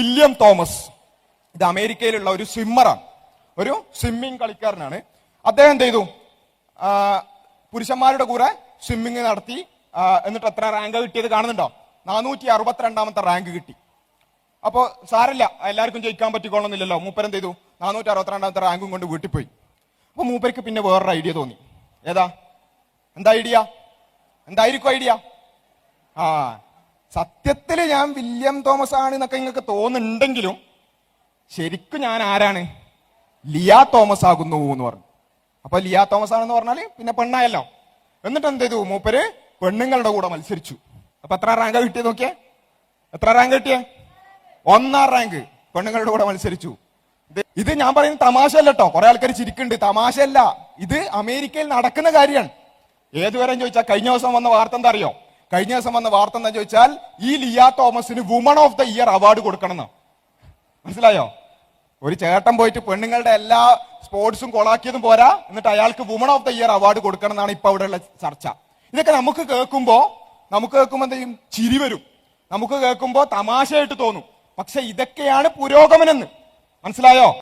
William Thomas, ഇത് അമേരിക്കയിലുള്ള ഒരു സ്വിമ്മറാണ്, ഒരു സ്വിമ്മിംഗ് കളിക്കാരനാണ്. അദ്ദേഹം എന്ത് ചെയ്തു? പുരുഷന്മാരുടെ കൂടെ സ്വിമ്മിങ് നടത്തി. എന്നിട്ട് എത്ര റാങ്ക് കിട്ടിയത് കാണുന്നുണ്ടോ? 462ാമത്തെ റാങ്ക് കിട്ടി. അപ്പോ സാരല്ല, എല്ലാവർക്കും ജയിക്കാൻ പറ്റിക്കോളന്നില്ലല്ലോ. മൂപ്പരെന്ത് ചെയ്തു? 462ാമത്തെ റാങ്കും കൊണ്ട് വീട്ടിൽ പോയി. അപ്പൊ മൂപ്പർക്ക് പിന്നെ വേറൊരു ഐഡിയ തോന്നി. ഏതാ? എന്താ ഐഡിയ? എന്തായിരിക്കും ഐഡിയ? സത്യത്തില് ഞാൻ വില്യം തോമസ് ആണ് എന്നൊക്കെ നിങ്ങൾക്ക് തോന്നുന്നുണ്ടെങ്കിലും ശരിക്കും ഞാൻ ആരാണ്? ലിയ തോമസ് ആകുന്നു എന്ന് പറഞ്ഞു. അപ്പൊ ലിയ തോമസ് ആണെന്ന് പറഞ്ഞാല് പിന്നെ പെണ്ണായല്ലോ. എന്നിട്ട് എന്ത് ചെയ്തു? മൂപ്പര് പെണ്ണുങ്ങളുടെ കൂടെ മത്സരിച്ചു. അപ്പൊ എത്ര റാങ്ക് കിട്ടിയത് നോക്കിയേ? എത്ര റാങ്ക് കിട്ടിയേ? 1ാം റാങ്ക്. പെണ്ണുങ്ങളുടെ കൂടെ മത്സരിച്ചു. ഇത് ഞാൻ പറയുന്നത് തമാശയല്ല കേട്ടോ. കുറെ ആൾക്കാർ ചിരിക്കുന്നുണ്ട്. തമാശയല്ല, ഇത് അമേരിക്കയിൽ നടക്കുന്ന കാര്യമാണ്. ഏതുവരെ ചോദിച്ചാൽ കഴിഞ്ഞ ദിവസം വന്ന വാർത്ത എന്താ അറിയോ? കഴിഞ്ഞ ദിവസം വന്ന വാർത്ത എന്താ ചോദിച്ചാൽ ഈ ലിയ തോമസിന് woman of the year award കൊടുക്കണം എന്ന്. മനസ്സിലായോ? ഒരു ചേട്ടൻ പോയിട്ട് പെണ്ണുങ്ങളുടെ എല്ലാ സ്പോർട്സും കൊളാക്കിയതും പോരാ, എന്നിട്ട് അയാൾക്ക് woman of the year award കൊടുക്കണം എന്നാണ് ഇപ്പൊ അവിടെയുള്ള ചർച്ച. ഇതൊക്കെ നമുക്ക് കേൾക്കുമ്പോ എന്ത് ചെയ്യും? ചിരി വരും. നമുക്ക് കേൾക്കുമ്പോ തമാശയായിട്ട് തോന്നും. പക്ഷെ ഇതൊക്കെയാണ് പുരോഗമനം എന്ന്. മനസ്സിലായോ?